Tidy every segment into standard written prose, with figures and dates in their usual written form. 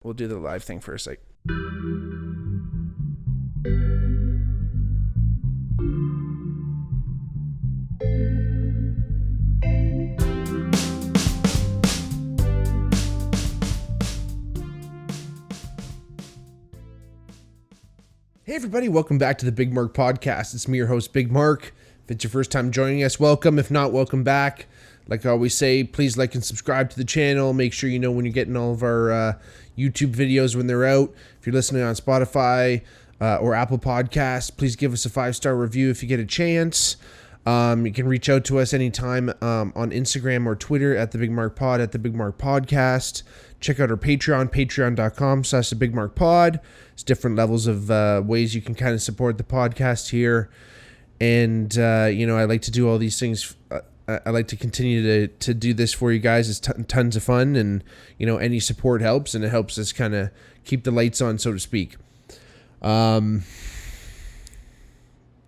we'll do the live thing first. Like, hey everybody, welcome back to the Bigmark podcast. It's me, your host, Bigmark. If it's your first time joining us, welcome. If not, welcome back. Like I always say, please like and subscribe to the channel. Make sure you know when you're getting all of our YouTube videos when they're out. If you're listening on Spotify or Apple Podcasts, please give us a 5-star review if you get a chance. You can reach out to us anytime on Instagram or Twitter at the Bigmark Pod, at the Bigmark Podcast. Check out our Patreon, patreon.com/thebigmarkpod. It's different levels of ways you can kind of support the podcast here. And, I like to do all these things. I like to continue to do this for you guys. It's tons of fun, and, any support helps, and it helps us kind of keep the lights on, so to speak. I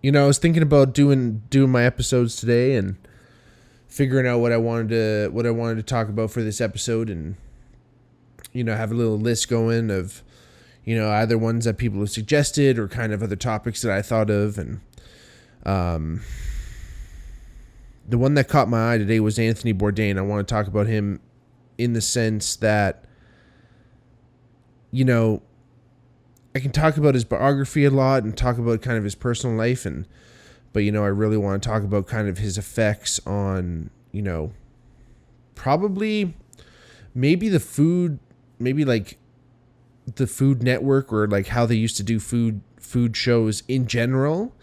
was thinking about doing my episodes today and figuring out what I wanted to talk about for this episode, and, have a little list going of, either ones that people have suggested or kind of other topics that I thought of. And, the one that caught my eye today was Anthony Bourdain. I want to talk about him in the sense that, I can talk about his biography a lot and talk about kind of his personal life, but I really want to talk about kind of his effects on, probably maybe the food, maybe like the Food Network, or like how they used to do food shows in general,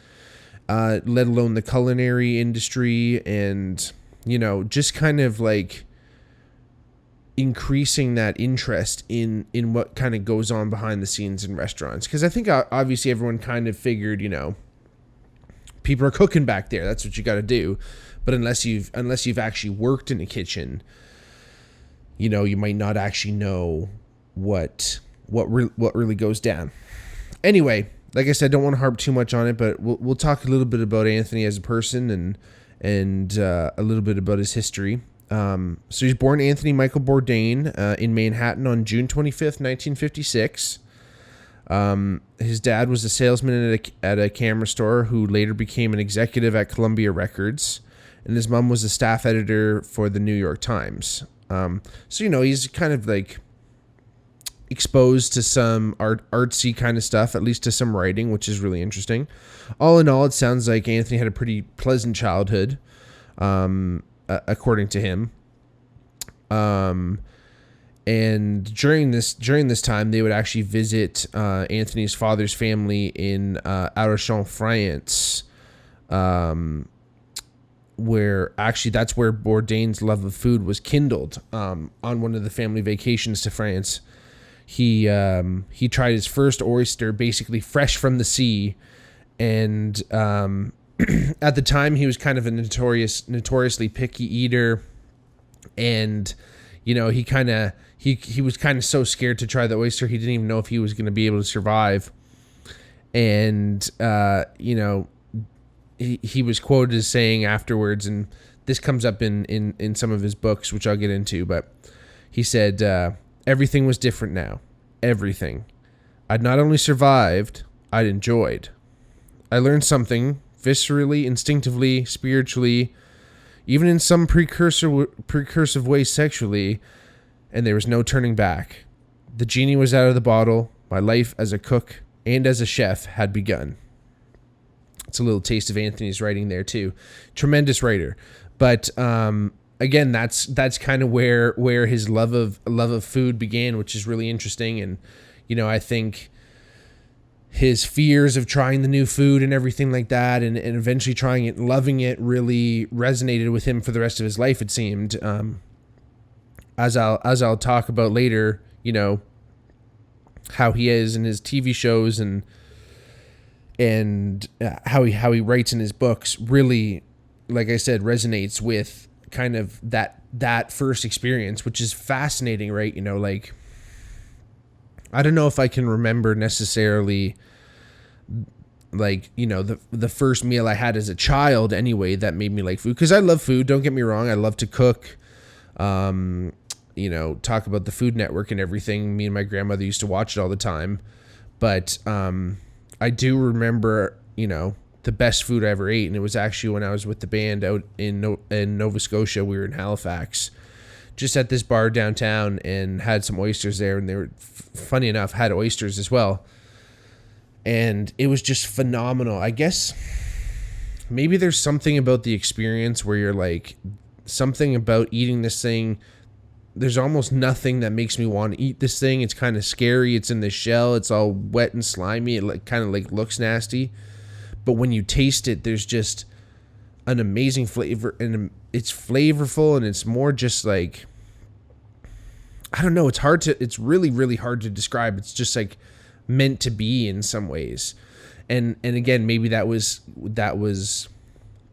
let alone the culinary industry, and, just kind of like increasing that interest in what kind of goes on behind the scenes in restaurants. Because I think obviously everyone kind of figured, people are cooking back there. That's what you got to do. But unless you've actually worked in a kitchen, you might not actually know what really goes down. Anyway, like I said, I don't want to harp too much on it, but we'll talk a little bit about Anthony as a person and a little bit about his history. So he's born Anthony Michael Bourdain in Manhattan on June 25th, 1956. His dad was a salesman at a camera store who later became an executive at Columbia Records, and his mom was a staff editor for the New York Times. So he's kind of like exposed to some artsy kind of stuff, at least to some writing, which is really interesting. All in all, it sounds like Anthony had a pretty pleasant childhood, according to him. And during this time, they would actually visit Anthony's father's family in Arcachon, France, where actually that's where Bourdain's love of food was kindled. On one of the family vacations to France, he tried his first oyster, basically fresh from the sea, and at the time he was kind of a notoriously picky eater, and he was kind of so scared to try the oyster he didn't even know if he was going to be able to survive. And he was quoted as saying afterwards, and this comes up in some of his books, which I'll get into, but he said, everything was different now. Everything. I'd not only survived, I'd enjoyed. I learned something viscerally, instinctively, spiritually, even in some precursive ways sexually, and there was no turning back. The genie was out of the bottle. My life as a cook and as a chef had begun. It's a little taste of Anthony's writing there too. Tremendous writer. But again, that's kind of where his love of food began, which is really interesting. And I think his fears of trying the new food and everything like that, and eventually trying it and loving it, really resonated with him for the rest of his life, it seemed. As I'll talk about later, how he is in his TV shows and how he writes in his books, really, like I said, resonates with kind of that first experience, which is fascinating, right? Like, I don't know if I can remember necessarily, like, the first meal I had as a child anyway that made me like food, because I love food, don't get me wrong, I love to cook. talk about the Food Network and everything. Me and my grandmother used to watch it all the time. But I do remember, the best food I ever ate, and it was actually when I was with the band out in Nova Scotia. We were in Halifax, just at this bar downtown, and had some oysters there, and they were, funny enough, had oysters as well. And it was just phenomenal. I guess maybe there's something about the experience where you're like, something about eating this thing, there's almost nothing that makes me want to eat this thing. It's kind of scary. It's in the shell. It's all wet and slimy. It kind of looks nasty. But when you taste it, there's just an amazing flavor, and it's flavorful, and it's more just like, I don't know. It's really, really hard to describe. It's just like meant to be in some ways. And again, maybe that was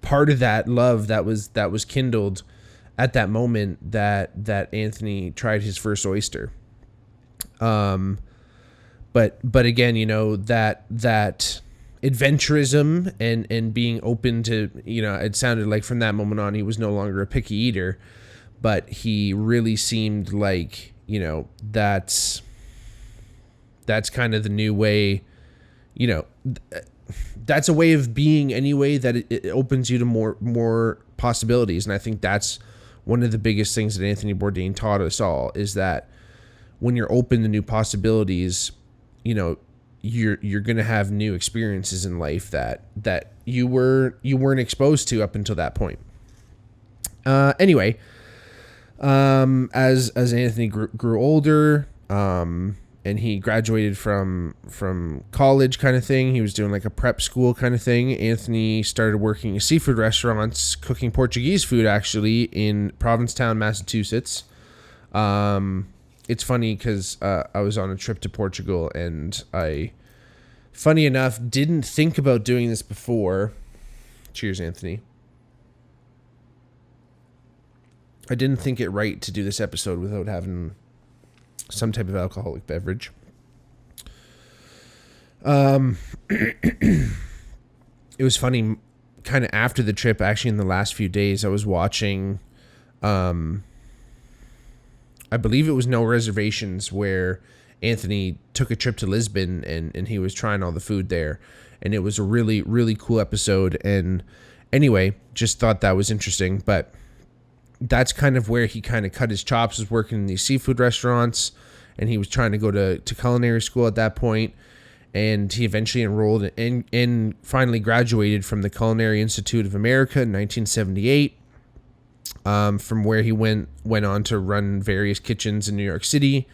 part of that love that was kindled at that moment that Anthony tried his first oyster. But again, that adventurism and being open to, it sounded like from that moment on, he was no longer a picky eater, but he really seemed like, that's kind of the new way, that's a way of being anyway, that it opens you to more possibilities. And I think that's one of the biggest things that Anthony Bourdain taught us all, is that when you're open to new possibilities, you're going to have new experiences in life that you weren't exposed to up until that point. Anyway, as Anthony grew older, and he graduated from college kind of thing, he was doing like a prep school kind of thing. Anthony started working at seafood restaurants, cooking Portuguese food, actually, in Provincetown, Massachusetts. It's funny because I was on a trip to Portugal, and I, funny enough, didn't think about doing this before. Cheers, Anthony. I didn't think it right to do this episode without having some type of alcoholic beverage. It was funny, kind of after the trip, actually in the last few days, I was watching, I believe it was No Reservations, where Anthony took a trip to Lisbon and he was trying all the food there. And it was a really, really cool episode. And anyway, just thought that was interesting. But that's kind of where he kind of cut his chops, was working in these seafood restaurants. And he was trying to go to culinary school at that point. And he eventually enrolled and finally graduated from the Culinary Institute of America in 1978. From where he went on to run various kitchens in New York City.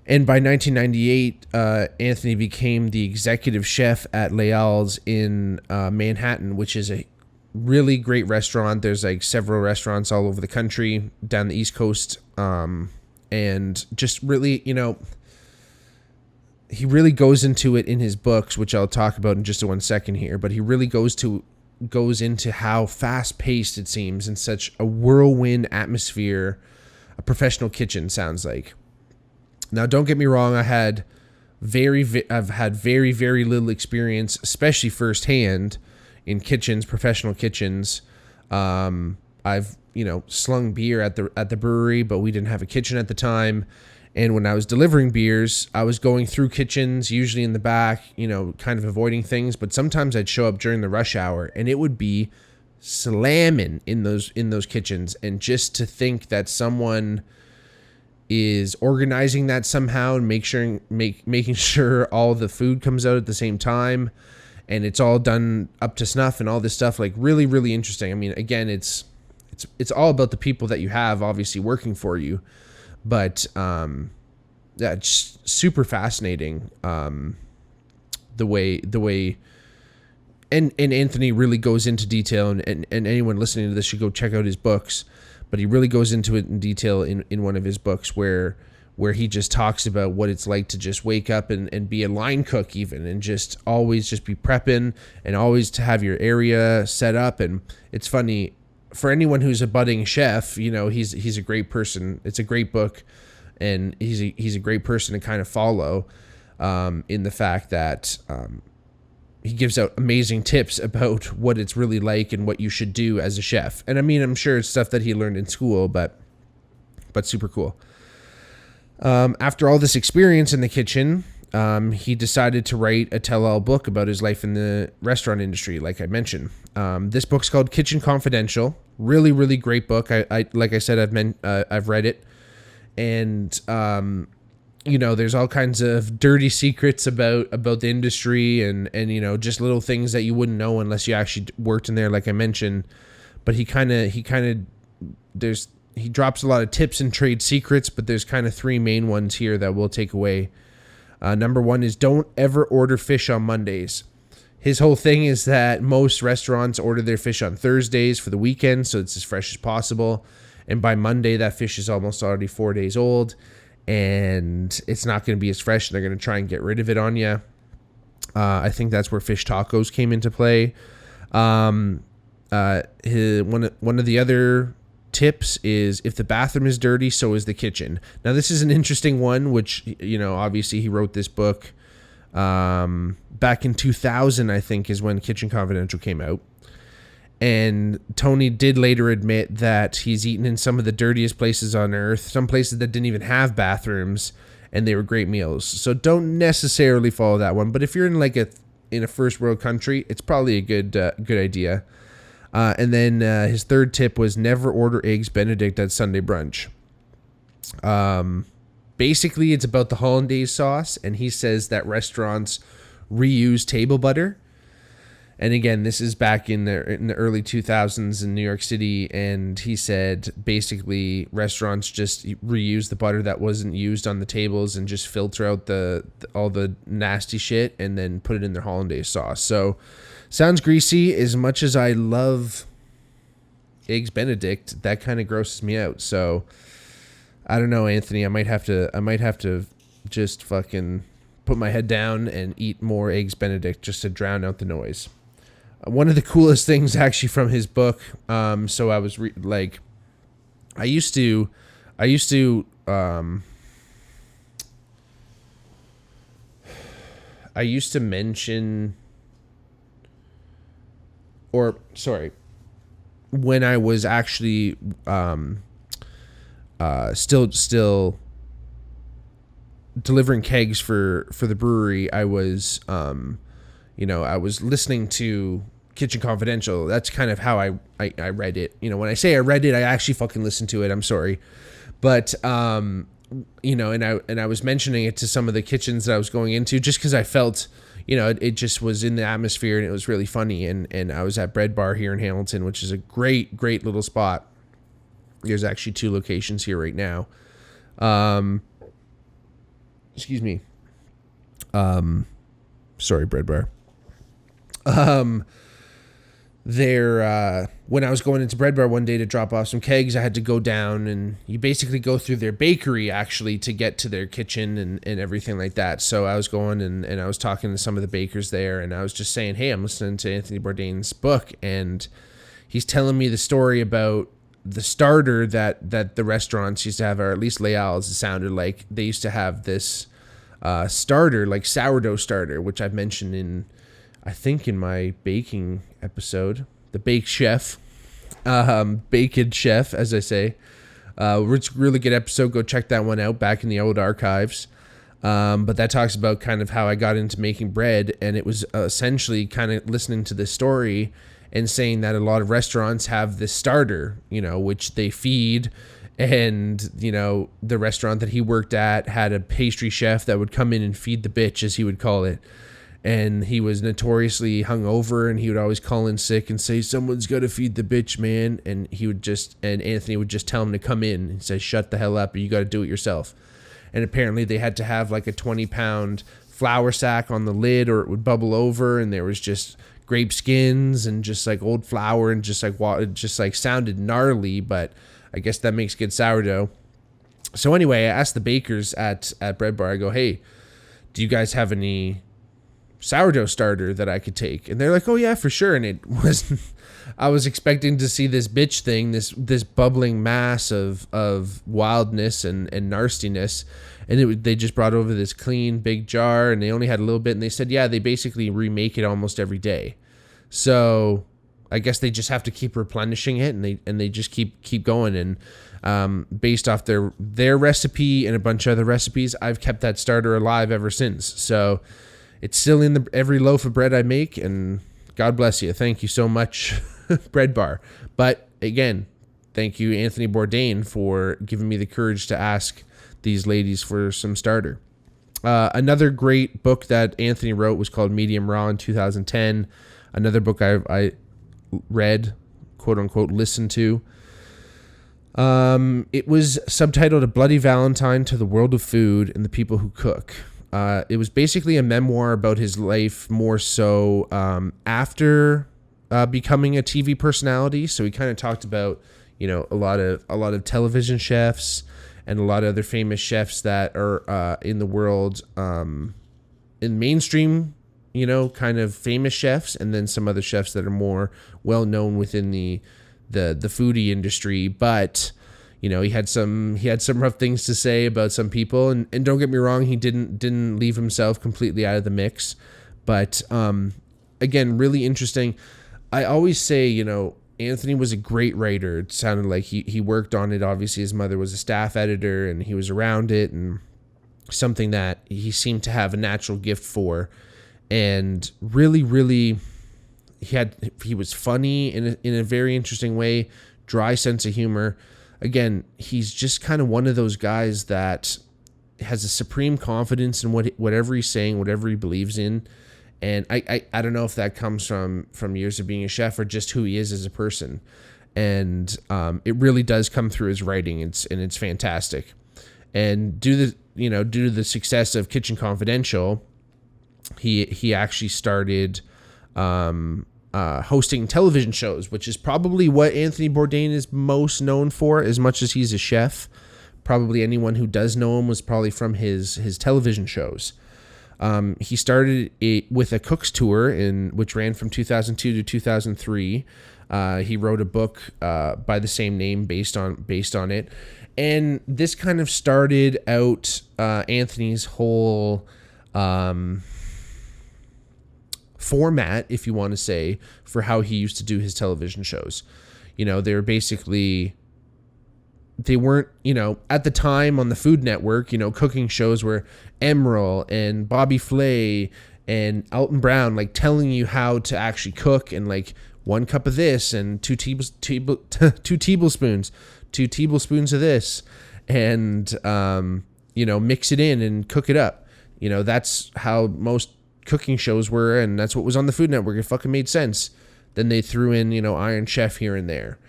And by 1998, Anthony became the executive chef at Leal's in Manhattan, which is a really great restaurant. There's like several restaurants all over the country, down the East Coast. And just really, he really goes into it in his books, which I'll talk about in just 1 second here. But he really goes into how fast-paced it seems, in such a whirlwind atmosphere a professional kitchen sounds like. Now, don't get me wrong, I've had very, very little experience, especially firsthand, in kitchens, professional kitchens. I've slung beer at the brewery, but we didn't have a kitchen at the time. And when I was delivering beers, I was going through kitchens, usually in the back, kind of avoiding things. But sometimes I'd show up during the rush hour, and it would be slamming in those kitchens. And just to think that someone is organizing that somehow and making sure all the food comes out at the same time, and it's all done up to snuff and all this stuff, like really, really interesting. I mean, again, it's all about the people that you have obviously working for you. But yeah, it's super fascinating. The way and Anthony really goes into detail, and anyone listening to this should go check out his books. But he really goes into it in detail in one of his books where he just talks about what it's like to just wake up and be a line cook even, and just always just be prepping, and always to have your area set up. And it's funny, for anyone who's a budding chef, he's a great person. It's a great book, and he's a great person to kind of follow, in the fact that he gives out amazing tips about what it's really like and what you should do as a chef. And I mean, I'm sure it's stuff that he learned in school, but but super cool. After all this experience in the kitchen, he decided to write a tell-all book about his life in the restaurant industry, like I mentioned. This book's called Kitchen Confidential. Really, really great book. I like I said, I've read it, and there's all kinds of dirty secrets about the industry, and just little things that you wouldn't know unless you actually worked in there, like I mentioned. But he drops a lot of tips and trade secrets, but there's kind of three main ones here that we'll take away. Number one is don't ever order fish on Mondays. His whole thing is that most restaurants order their fish on Thursdays for the weekend, so it's as fresh as possible. And by Monday, that fish is almost already 4 days old, and it's not going to be as fresh, and they're going to try and get rid of it on you. I think that's where fish tacos came into play. One of the other tips is if the bathroom is dirty, so is the kitchen. Now, this is an interesting one, which, obviously he wrote this book back in 2000, I think, is when Kitchen Confidential came out. And Tony did later admit that he's eaten in some of the dirtiest places on earth, some places that didn't even have bathrooms, and they were great meals. So don't necessarily follow that one. But if you're in a first world country, it's probably a good idea. And then his third tip was never order eggs Benedict at Sunday brunch. Basically, it's about the hollandaise sauce, and he says that restaurants reuse table butter. And again, this is back in the early 2000s in New York City, and he said basically restaurants just reuse the butter that wasn't used on the tables and just filter out all the nasty shit and then put it in their hollandaise sauce. So sounds greasy. As much as I love eggs Benedict, that kind of grosses me out. So I don't know, Anthony. I might have to just fucking put my head down and eat more eggs Benedict just to drown out the noise. One of the coolest things actually from his book. So I was I used to mention, or sorry, when I was actually still delivering kegs for the brewery, I was I was listening to Kitchen Confidential. That's kind of how I read it. When I say I read it, I actually fucking listened to it. I'm sorry. But, and I was mentioning it to some of the kitchens that I was going into just because I felt, it just was in the atmosphere and it was really funny. And I was at Bread Bar here in Hamilton, which is a great, great little spot. There's actually 2 locations here right now. Excuse me. Sorry, Bread Bar. When I was going into Bread Bar one day to drop off some kegs, I had to go down, and you basically go through their bakery actually to get to their kitchen and everything like that. So I was going and I was talking to some of the bakers there, and I was just saying, hey, I'm listening to Anthony Bourdain's book, and he's telling me the story about the starter that the restaurants used to have, or at least Leal's, it sounded like they used to have this starter, like sourdough starter, which I've mentioned I think in my baking episode, the Bake Chef, Baked Chef, as I say. It's a really good episode. Go check that one out back in the old archives. But that talks about kind of how I got into making bread, and it was essentially kind of listening to this story and saying that a lot of restaurants have this starter, which they feed. And, the restaurant that he worked at had a pastry chef that would come in and feed the bitch, as he would call it. And he was notoriously hungover, and he would always call in sick and say, someone's got to feed the bitch, man. And Anthony would just tell him to come in and say, shut the hell up, you got to do it yourself. And apparently they had to have like a 20-pound flour sack on the lid or it would bubble over, and there was just grape skins and just like old flour and just like water, just like sounded gnarly, but I guess that makes good sourdough. So anyway, I asked the bakers at Bread Bar, I go, hey, do you guys have any sourdough starter that I could take? And they're like, oh yeah, for sure. And it was, I was expecting to see this bitch thing, this bubbling mass of wildness and nastiness. And they just brought over this clean big jar, and they only had a little bit. And they said, yeah, they basically remake it almost every day. So I guess they just have to keep replenishing it, and they just keep going. And based off their recipe and a bunch of other recipes. I've kept that starter alive ever since. So it's still in every loaf of bread I make, and God bless you. Thank you so much, Bread Bar. But again, thank you, Anthony Bourdain, for giving me the courage to ask these ladies for some starter. Another great book that Anthony wrote was called Medium Raw in 2010. Another book I read, quote unquote, listened to. It was subtitled A Bloody Valentine to the World of Food and the People Who Cook. It was basically a memoir about his life, more so after becoming a TV personality. So he kind of talked about, a lot of television chefs and a lot of other famous chefs that are in the world, in mainstream, kind of famous chefs, and then some other chefs that are more well known within the foodie industry. But he had some rough things to say about some people, and don't get me wrong, he didn't leave himself completely out of the mix. But again, really interesting. I always say, Anthony was a great writer. It sounded like he worked on it. Obviously, his mother was a staff editor, and he was around it, and something that he seemed to have a natural gift for. And really, really, he was funny in a very interesting way, dry sense of humor. Again, he's just kind of one of those guys that has a supreme confidence in whatever he's saying, whatever he believes in. And I don't know if that comes from years of being a chef or just who he is as a person. And it really does come through his writing. It's fantastic. And due to the success of Kitchen Confidential, he actually started hosting television shows, which is probably what Anthony Bourdain is most known for, as much as he's a chef. Probably anyone who does know him was probably from his television shows. He started with a cook's tour which ran from 2002 to 2003. He wrote a book by the same name based on it, and this kind of started out Anthony's whole format, if you want to say, for how he used to do his television shows. They weren't, at the time on the Food Network, cooking shows were Emeril and Bobby Flay and Alton Brown, like telling you how to actually cook, and like 1 cup of this and 2 tablespoons of this, and mix it in and cook it up. That's how most cooking shows were, and that's what was on the Food Network. It fucking made sense. Then they threw in, Iron Chef here and there.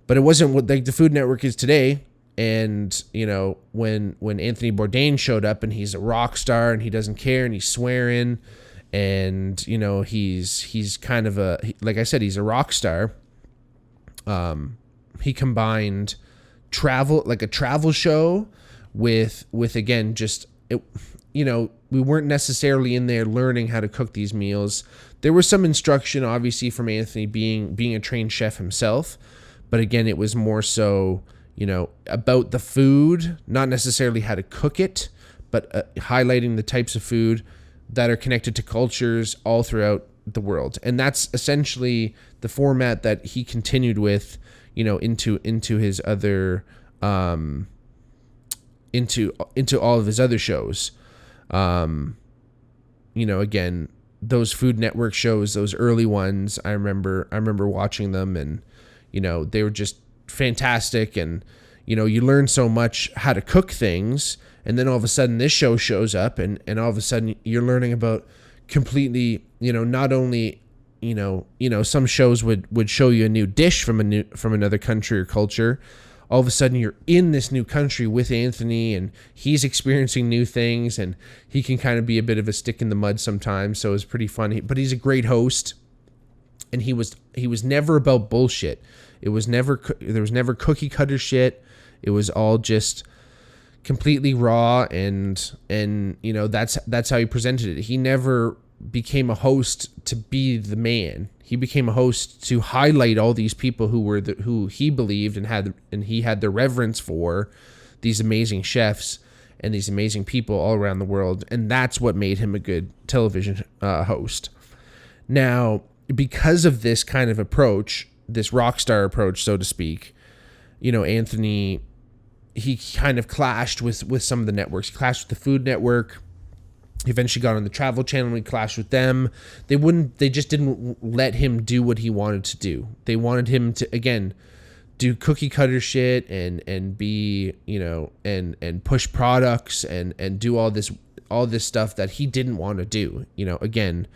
But it wasn't what like the Food Network is today. And, when Anthony Bourdain showed up, and he's a rock star and he doesn't care and he's swearing, and, he's kind of like I said, he's a rock star. He combined a travel show with again, just, we weren't necessarily in there learning how to cook these meals. There was some instruction, obviously, from Anthony being a trained chef himself. But again, it was more so, about the food, not necessarily how to cook it, but highlighting the types of food that are connected to cultures all throughout the world. And that's essentially the format that he continued with, into his other, into all of his other shows. Again, those Food Network shows, those early ones, I remember watching them, and they were just fantastic. And, you learn so much how to cook things. And then all of a sudden this show shows up, and all of a sudden you're learning about completely, not only, some shows would show you a new dish from another country or culture. All of a sudden you're in this new country with Anthony, and he's experiencing new things, and he can kind of be a bit of a stick in the mud sometimes. So it's pretty funny, but he's a great host. And he was never about bullshit. There was never cookie cutter shit. It was all just completely raw, and that's how he presented it. He never became a host to be the man. He became a host to highlight all these people who he believed and he had the reverence for, these amazing chefs and these amazing people all around the world. And that's what made him a good television host. Now, because of this kind of approach, this rock star approach, so to speak, Anthony, he kind of clashed with some of the networks. He clashed with the Food Network. He eventually got on the Travel Channel and he clashed with them. They just didn't let him do what he wanted to do. They wanted him to, again, do cookie cutter shit and be, and push products and do all this stuff that he didn't want to do. Again,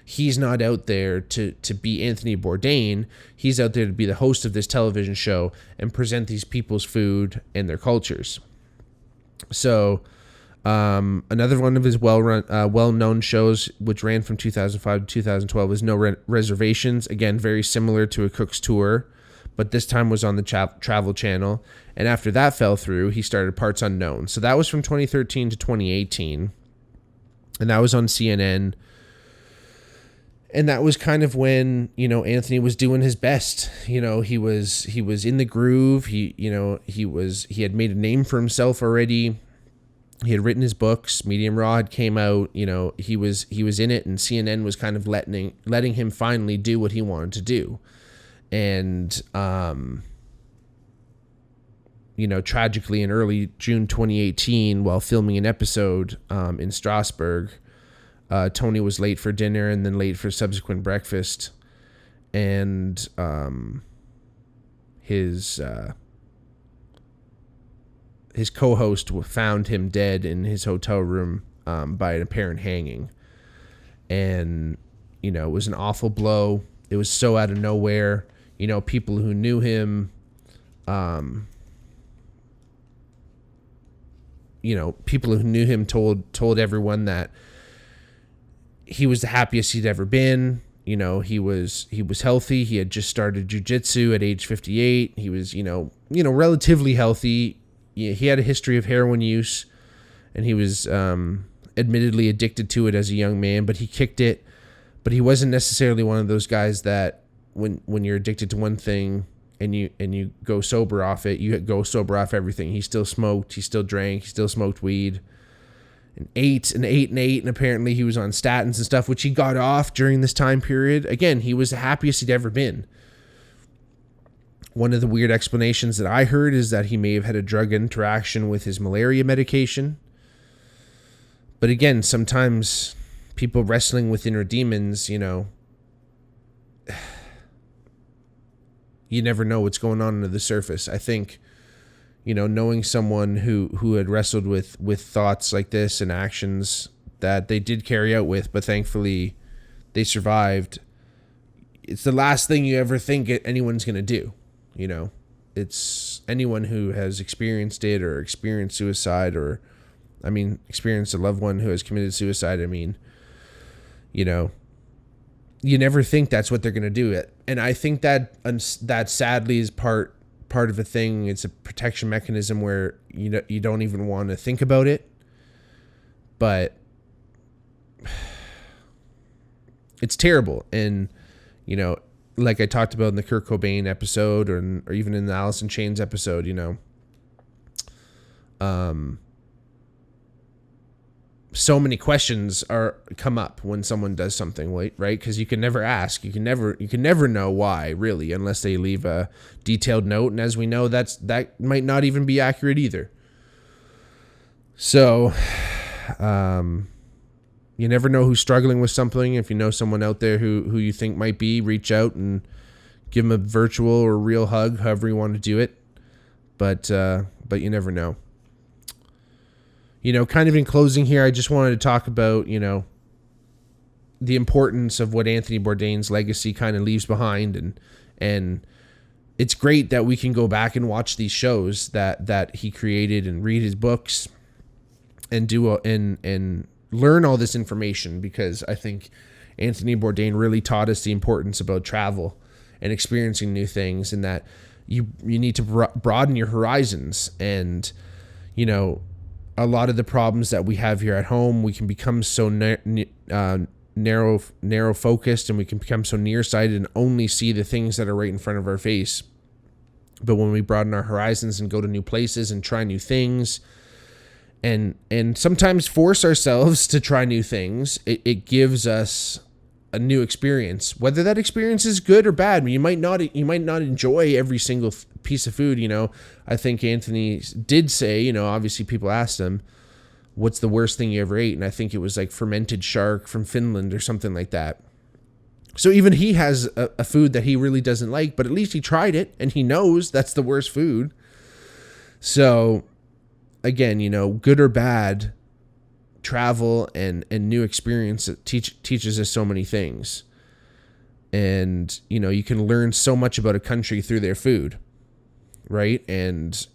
he's not out there to be Anthony Bourdain. He's out there to be the host of this television show and present these people's food and their cultures. So, another one of his well-known shows, which ran from 2005 to 2012, is No Reservations. Again, very similar to A Cook's Tour, but this time was on the Travel Channel. And after that fell through, he started Parts Unknown. So that was from 2013 to 2018, and that was on CNN. And that was kind of when, Anthony was doing his best. He was in the groove. He had made a name for himself already. He had written his books. Medium Raw had came out. He was in it, and CNN was kind of letting him finally do what he wanted to do. And tragically in early June 2018, while filming an episode in Strasbourg, Tony was late for dinner and then late for subsequent breakfast, and his co-host found him dead in his hotel room by an apparent hanging. And it was an awful blow. It was so out of nowhere. People who knew him, told everyone that he was the happiest he'd ever been. He was healthy. He had just started jiu-jitsu at age 58. He was, relatively healthy. He had a history of heroin use, and he was admittedly addicted to it as a young man, but he kicked it. But he wasn't necessarily one of those guys that when you're addicted to one thing and you go sober off it, you go sober off everything. He still smoked. He still drank. He still smoked weed. And ate, and apparently he was on statins and stuff, which he got off during this time period. Again, he was the happiest he'd ever been. One of the weird explanations that I heard is that he may have had a drug interaction with his malaria medication. But again, sometimes people wrestling with inner demons, you never know what's going on under the surface. I think, knowing someone who had wrestled with thoughts like this and actions that they did carry out with, but thankfully they survived. It's the last thing you ever think anyone's going to do. It's anyone who has experienced it or experienced suicide experienced a loved one who has committed suicide. You never think that's what they're going to do. And I think that sadly is part of a thing. It's a protection mechanism where you don't even want to think about it, but it's terrible. And like I talked about in the Kurt Cobain episode, or even in the Alice in Chains episode, so many questions come up when someone does something, right? Because you can never ask. You can never know why, really, unless they leave a detailed note. And as we know, that might not even be accurate either. So, you never know who's struggling with something. If you know someone out there who you think might be, reach out and give them a virtual or real hug, however you want to do it. But you never know. Kind of in closing here, I just wanted to talk about, the importance of what Anthony Bourdain's legacy kind of leaves behind. And it's great that we can go back and watch these shows that he created and read his books and and learn all this information, because I think Anthony Bourdain really taught us the importance about travel and experiencing new things, and that you need to broaden your horizons. And, a lot of the problems that we have here at home, we can become so narrow focused, and we can become so nearsighted and only see the things that are right in front of our face. But when we broaden our horizons and go to new places and try new things, and sometimes force ourselves to try new things, it gives us a new experience, whether that experience is good or bad. You might not enjoy every single piece of food. I think Anthony did say, obviously people asked him, what's the worst thing you ever ate? And I think it was like fermented shark from Finland or something like that. So even he has a food that he really doesn't like, but at least he tried it and he knows that's the worst food. So again, good or bad, travel and new experience teaches us so many things. And, you can learn so much about a country through their food, right? And,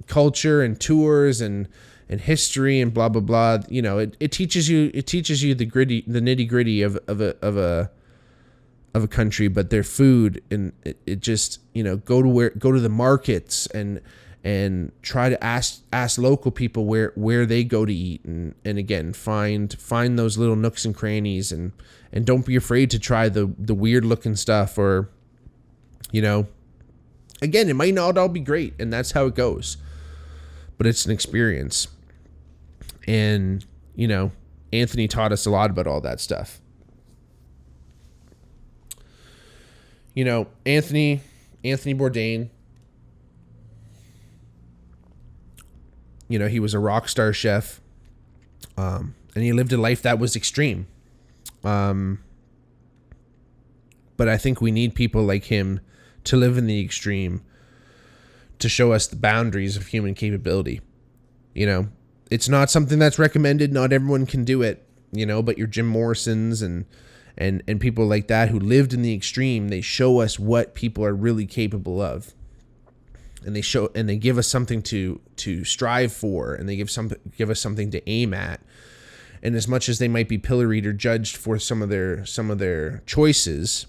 culture and tours and history and blah, blah, blah. It teaches you the nitty gritty of a country, but their food, and it just, go to the markets and try to ask local people where they go to eat, and again, find those little nooks and crannies, and don't be afraid to try the weird looking stuff, or, again, it might not all be great, and that's how it goes, but it's an experience. And, Anthony taught us a lot about all that stuff. Anthony Bourdain, he was a rock star chef, and he lived a life that was extreme. But I think we need people like him to live in the extreme, to show us the boundaries of human capability. It's not something that's recommended. Not everyone can do it, but your Jim Morrisons and people like that who lived in the extreme, they show us what people are really capable of. And they give us something to strive for, and they give us something to aim at. And as much as they might be pilloried or judged for some of their choices,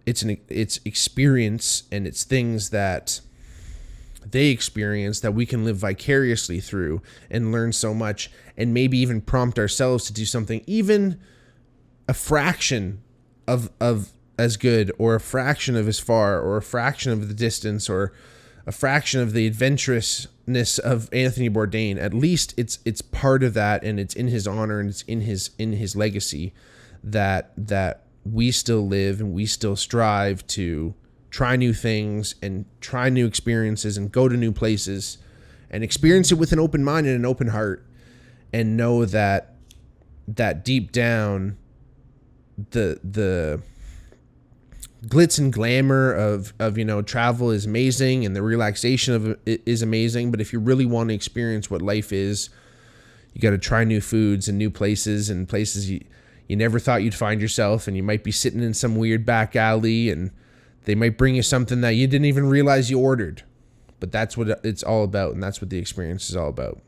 it's experience, and it's things that they experience that we can live vicariously through and learn so much, and maybe even prompt ourselves to do something even a fraction of as good, or a fraction of as far, or a fraction of the distance, or a fraction of the adventurousness of Anthony Bourdain. At least it's part of that, and it's in his honor, and it's in his legacy that we still live, and we still strive to try new things and try new experiences and go to new places and experience it with an open mind and an open heart, and know that deep down the glitz and glamour of travel is amazing, and the relaxation of it is amazing. But if you really want to experience what life is, you got to try new foods and new places, and places you never thought you'd find yourself. And you might be sitting in some weird back alley, and they might bring you something that you didn't even realize you ordered. But that's what it's all about, and that's what the experience is all about.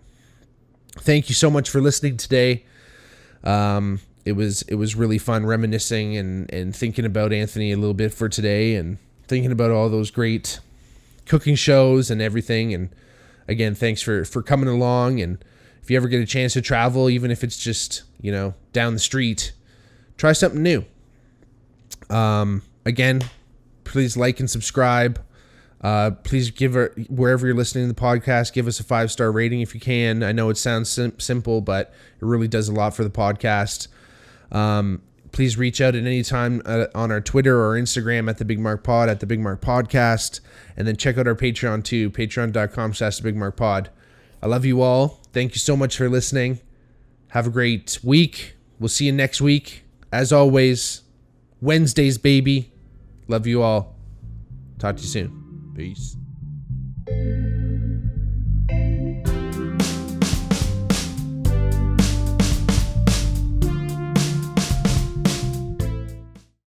Thank you so much for listening today. It was really fun reminiscing and thinking about Anthony a little bit for today, and thinking about all those great cooking shows and everything. And again, thanks for coming along. And if you ever get a chance to travel, even if it's just, down the street, try something new. Again, please like and subscribe. Please wherever you're listening to the podcast, give us a 5-star rating if you can. I know it sounds simple, but it really does a lot for the podcast. Please reach out at any time on our Twitter or Instagram at the Bigmark Pod, at the Bigmark Podcast, and then check out our Patreon too, patreon.com/thebigmarkpod. I love you all. Thank you so much for listening. Have a great week. We'll see you next week. As always, Wednesdays, baby. Love you all. Talk to you soon. Peace.